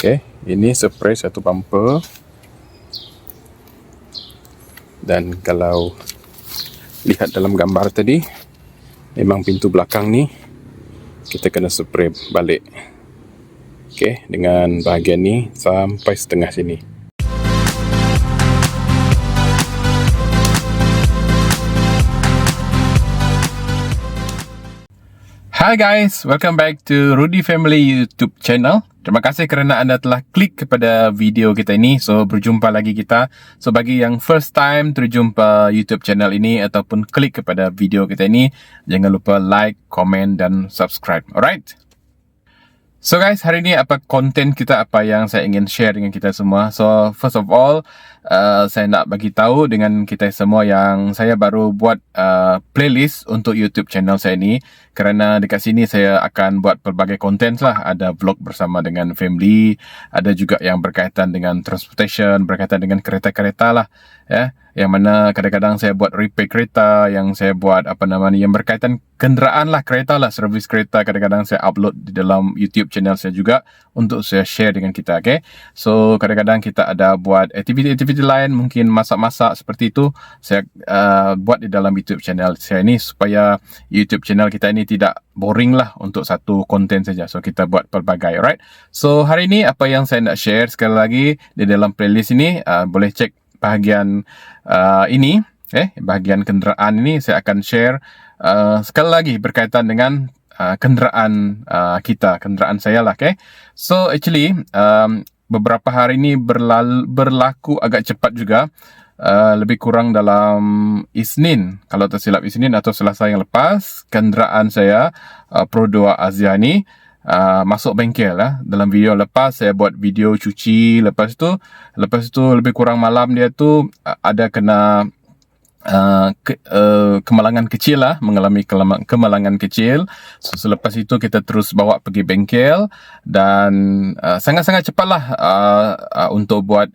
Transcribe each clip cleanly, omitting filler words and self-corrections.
Okay, ini spray satu bumper. Dan kalau lihat dalam gambar tadi, memang pintu belakang ni kita kena spray balik. Okay, dengan bahagian ni sampai setengah sini. Hi guys, welcome back to Rudy Family YouTube channel. Terima kasih kerana anda telah klik kepada video kita ini. So, berjumpa lagi kita. So, bagi yang first time terjumpa YouTube channel ini ataupun klik kepada video kita ini, jangan lupa like, komen dan subscribe. Alright? So guys, hari ini apa konten kita, apa yang saya ingin share dengan kita semua. So first of all, saya nak bagi tahu dengan kita semua yang saya baru buat playlist untuk YouTube channel saya ni. Kerana dekat sini saya akan buat pelbagai konten lah. Ada vlog bersama dengan family, ada juga yang berkaitan dengan transportation, berkaitan dengan kereta-kereta lah. Ya, yang mana kadang-kadang saya buat repair kereta, yang saya buat yang berkaitan kenderaan lah, kereta lah, servis kereta. Kadang-kadang saya upload di dalam YouTube channel saya juga untuk saya share dengan kita. Okay, so kadang-kadang kita ada buat aktiviti-aktiviti lain, mungkin masak-masak seperti itu, saya buat di dalam YouTube channel saya ni supaya YouTube channel kita ini tidak boring lah untuk satu konten saja. So kita buat pelbagai. Alright, so hari ini apa yang saya nak share sekali lagi di dalam playlist ini, boleh cek bahagian ini, bahagian kenderaan ini. Saya akan share sekali lagi berkaitan dengan kenderaan kita, kenderaan saya lah. Okay, so actually beberapa hari ini berlaku agak cepat juga. Lebih kurang dalam Isnin, kalau tak silap Isnin atau Selasa yang lepas, kenderaan saya Pro 2 Azia ni masuk bengkel lah. Dalam video lepas saya buat video cuci, lepas tu lebih kurang malam dia tu ada kena kemalangan kecil lah, mengalami kemalangan kecil. So, selepas itu kita terus bawa pergi bengkel dan sangat-sangat cepat lah untuk buat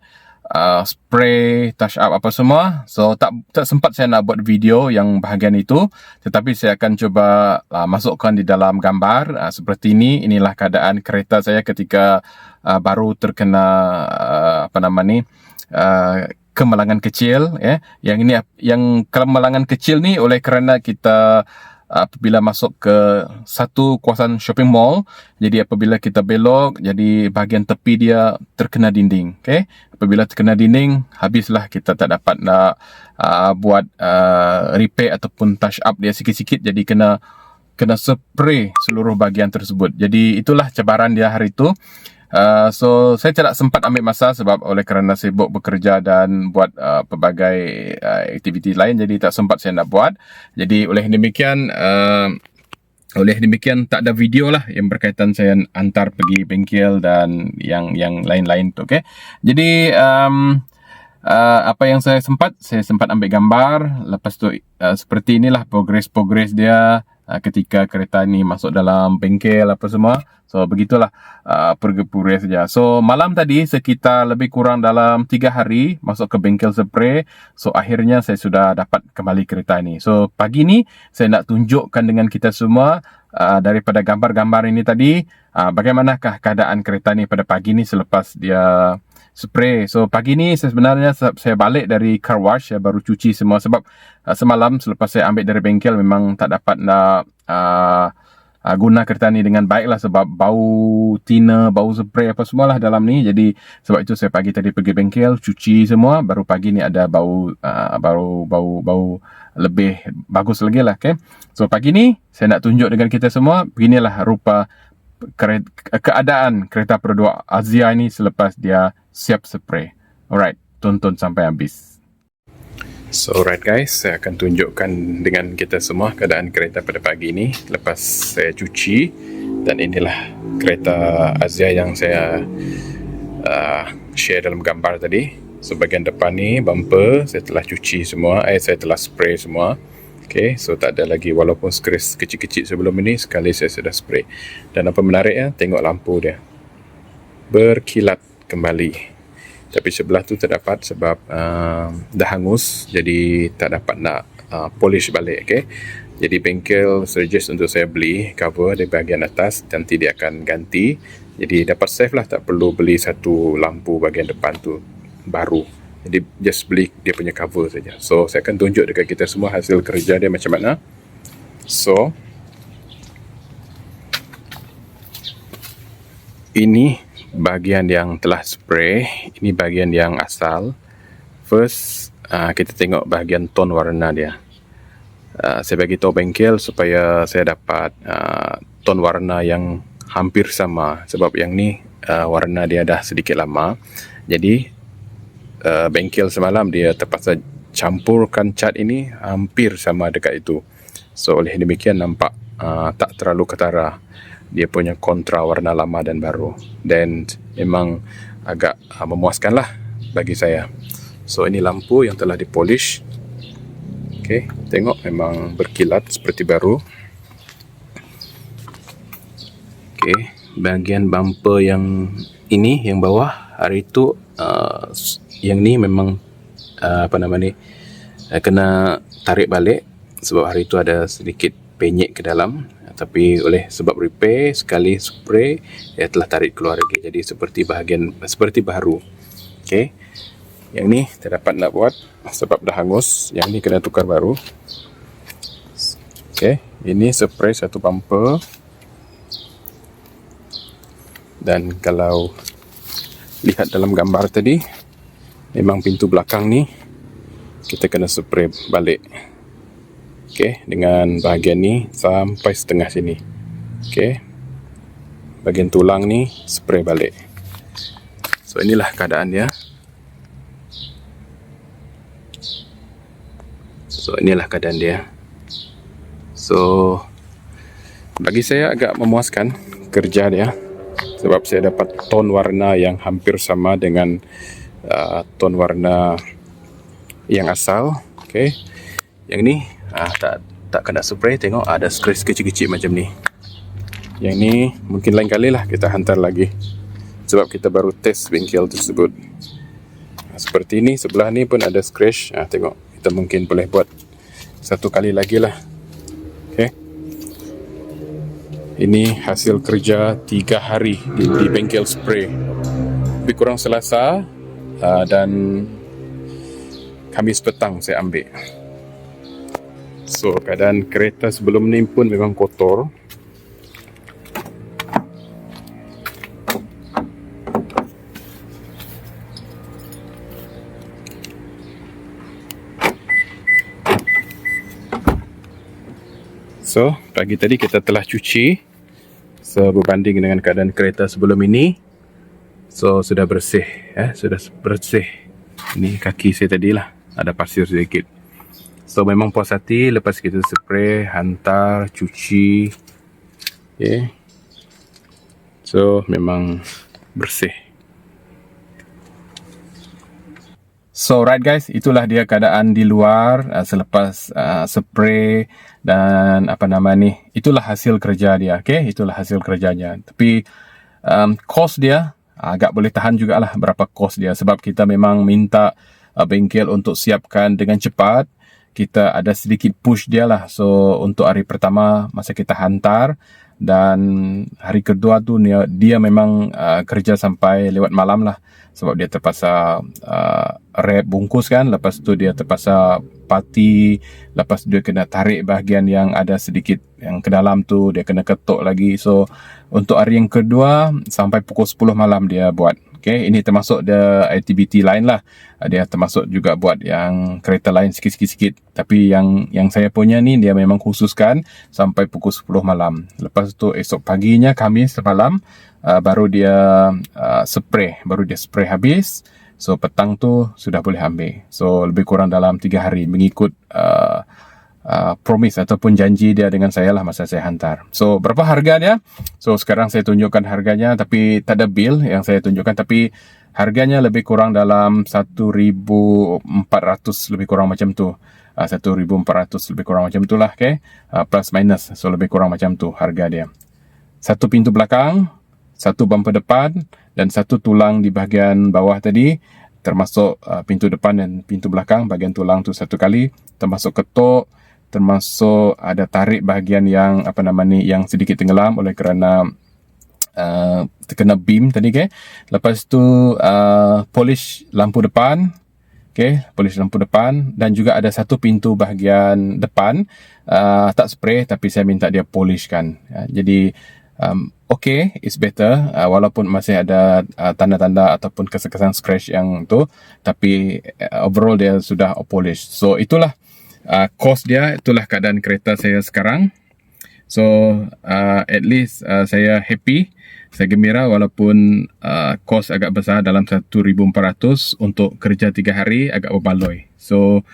spray, touch up apa semua. So tak sempat saya nak buat video yang bahagian itu, tetapi saya akan cuba masukkan di dalam gambar seperti ini. Inilah keadaan kereta saya ketika baru terkena kemalangan kecil. Yang ini, yang kemalangan kecil ni oleh kerana kita apabila masuk ke satu kawasan shopping mall, jadi apabila kita belok, jadi bahagian tepi dia terkena dinding. Okay, apabila terkena dinding, habislah, kita tak dapat nak buat repair ataupun touch up dia sikit-sikit, jadi kena spray seluruh bahagian tersebut. Jadi itulah cabaran dia hari itu. So saya tidak sempat ambil masa sebab oleh kerana sibuk bekerja dan buat pelbagai aktiviti lain, jadi tak sempat saya nak buat. Jadi oleh demikian tak ada video lah yang berkaitan saya antar pergi bengkel dan yang lain-lain tu. Okay, jadi apa yang saya sempat ambil gambar. Lepas tu seperti inilah progres dia ketika kereta ni masuk dalam bengkel apa semua. So begitulah progres saja. So malam tadi sekitar lebih kurang dalam 3 hari masuk ke bengkel spray. So akhirnya saya sudah dapat kembali kereta ni. So pagi ni saya nak tunjukkan dengan kita semua daripada gambar-gambar ini tadi, bagaimanakah keadaan kereta ni pada pagi ni selepas dia spray. So pagi ni sebenarnya saya balik dari car wash, saya baru cuci semua sebab semalam selepas saya ambil dari bengkel memang tak dapat nak guna kereta ni dengan baik lah sebab bau tina, bau spray apa semualah dalam ni. Jadi sebab itu saya pagi tadi pergi bengkel, cuci semua, baru pagi ni ada bau lebih bagus lagi lah. Okay, so pagi ni saya nak tunjuk dengan kita semua, beginilah rupa keadaan kereta Pro 2 Azia ini selepas dia siap spray. Alright, tonton sampai habis. So alright guys, saya akan tunjukkan dengan kita semua keadaan kereta pada pagi ini lepas saya cuci. Dan inilah kereta Azia yang saya share dalam gambar tadi. So bahagian depan ni bumper saya telah cuci semua, saya telah spray semua. Okay, so tak ada lagi, walaupun skres kecil-kecil sebelum ini, sekali saya sudah spray. Dan apa menariknya, tengok lampu dia berkilat kembali. Tapi sebelah tu tak dapat sebab dah hangus, jadi tak dapat nak polish balik. Okay, jadi bengkel suggest untuk saya beli cover di bahagian atas, nanti dia akan ganti Jadi dapat save lah, tak perlu beli satu lampu bahagian depan tu baru. Jadi just beli dia punya cover saja. So saya akan tunjuk dekat kita semua hasil kerja dia macam mana. So ini bahagian yang telah spray, ini bahagian yang asal. First kita tengok bahagian tone warna dia. Saya bagi tahu bengkel supaya saya dapat tone warna yang hampir sama, sebab yang ni warna dia dah sedikit lama. Jadi bengkel semalam dia terpaksa campurkan cat ini hampir sama dekat itu. So oleh demikian nampak tak terlalu ketara dia punya kontra warna lama dan baru. Dan memang agak memuaskan lah bagi saya. So ini lampu yang telah dipolish. Okay, tengok memang berkilat seperti baru. Okay, bahagian bumper yang ini, yang bawah, hari itu yang ni memang kena tarik balik sebab hari itu ada sedikit penyek ke dalam. Tapi oleh sebab repair sekali spray, dia telah tarik keluar lagi. Jadi seperti baru. Okay, yang ni tak dapat nak buat sebab dah hangus. Yang ni kena tukar baru. Okay, ini spray satu bumper. Dan kalau lihat dalam gambar tadi, memang pintu belakang ni kita kena spray balik. Okay, dengan bahagian ni sampai setengah sini. Okay, bahagian tulang ni spray balik. So inilah keadaan dia. So bagi saya agak memuaskan kerja dia, sebab saya dapat tone warna yang hampir sama dengan tone warna yang asal. Okay, yang ni tak kena spray. Tengok ada scratch kecil-kecil macam ni. Yang ni mungkin lain kali lah kita hantar lagi, sebab kita baru test bengkel tersebut. Seperti ini, sebelah ni pun ada scratch. Tengok, kita mungkin boleh buat satu kali lagi lah. Okay, ini hasil kerja 3 hari di bengkel spray. Lebih kurang Selasa dan Khamis petang saya ambil. So keadaan kereta sebelum ni pun memang kotor. So pagi tadi kita telah cuci. So berbanding dengan keadaan kereta sebelum ini, so sudah bersih, sudah bersih. Ini kaki saya tadi lah, ada pasir sedikit. So memang puas hati lepas kita spray, hantar, cuci. Okay, so memang bersih. So right guys, itulah dia keadaan di luar selepas spray dan itulah hasil kerja dia. Okay, itulah hasil kerjanya. Tapi cost dia agak boleh tahan jugalah berapa cost dia, sebab kita memang minta bengkel untuk siapkan dengan cepat. Kita ada sedikit push dia lah. So untuk hari pertama masa kita hantar, dan hari kedua tu dia memang kerja sampai lewat malam lah, sebab dia terpaksa wrap bungkus kan. Lepas tu dia terpaksa pati. Lepas dia kena tarik bahagian yang ada sedikit yang ke dalam tu, dia kena ketuk lagi. So untuk hari yang kedua sampai pukul 10 malam dia buat. Okay, ini termasuk the aktiviti lain lah. Dia termasuk juga buat yang kereta lain sikit-sikit. Tapi yang saya punya ni dia memang khususkan sampai pukul 10 malam. Lepas tu esok paginya, Khamis malam, baru dia spray. Baru dia spray habis. So petang tu sudah boleh ambil. So lebih kurang dalam 3 hari mengikut promise ataupun janji dia dengan saya lah masa saya hantar. So berapa harga dia? So sekarang saya tunjukkan harganya, tapi tak ada bill yang saya tunjukkan, tapi harganya lebih kurang dalam 1,400 lebih kurang macam tu. 1,400 lebih kurang macam tu lah. Okay, plus minus, so lebih kurang macam tu harga dia. Satu pintu belakang, satu bumper depan, dan satu tulang di bahagian bawah tadi, termasuk pintu depan dan pintu belakang. Bahagian tulang tu satu kali, termasuk ketuk, termasuk ada tarik bahagian yang yang sedikit tenggelam oleh kerana terkena beam tadi, okay. Lepas tu polish lampu depan, okay, polish lampu depan, dan juga ada satu pintu bahagian depan tak spray tapi saya minta dia polish kan. Jadi okay, it's better, walaupun masih ada tanda-tanda ataupun kesan-kesan scratch yang tu, tapi overall dia sudah polish. So itulah cost dia, itulah keadaan kereta saya sekarang. So at least saya happy, saya gembira walaupun kos agak besar dalam 1,400 untuk kerja 3 hari agak berbaloi. So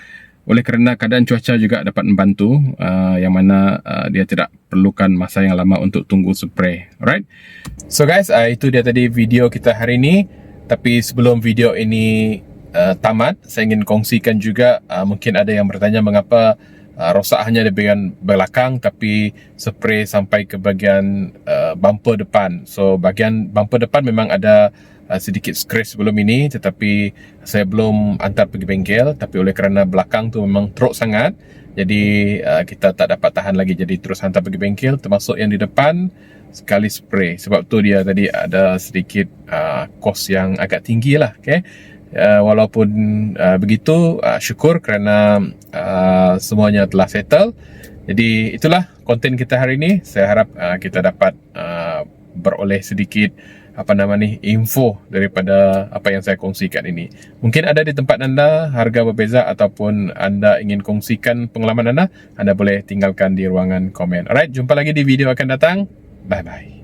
oleh kerana keadaan cuaca juga dapat membantu, yang mana dia tidak perlukan masa yang lama untuk tunggu spray. Alright. So guys, itu dia tadi video kita hari ini. Tapi sebelum video ini tamat, saya ingin kongsikan juga, mungkin ada yang bertanya mengapa rosak hanya di bahagian belakang tapi spray sampai ke bahagian bumper depan. So bahagian bumper depan memang ada sedikit scratch sebelum ini, tetapi saya belum hantar pergi bengkel. Tapi oleh kerana belakang tu memang teruk sangat, jadi kita tak dapat tahan lagi, jadi terus hantar pergi bengkel. Termasuk yang di depan sekali spray. Sebab tu dia tadi ada sedikit kos yang agak tinggi lah, okay? Walaupun begitu, syukur kerana semuanya telah settle. Jadi itulah konten kita hari ini. Saya harap kita dapat beroleh sedikit info daripada apa yang saya kongsikan ini. Mungkin ada di tempat anda harga berbeza, ataupun anda ingin kongsikan pengalaman anda boleh tinggalkan di ruangan komen. Alright, jumpa lagi di video akan datang. Bye bye.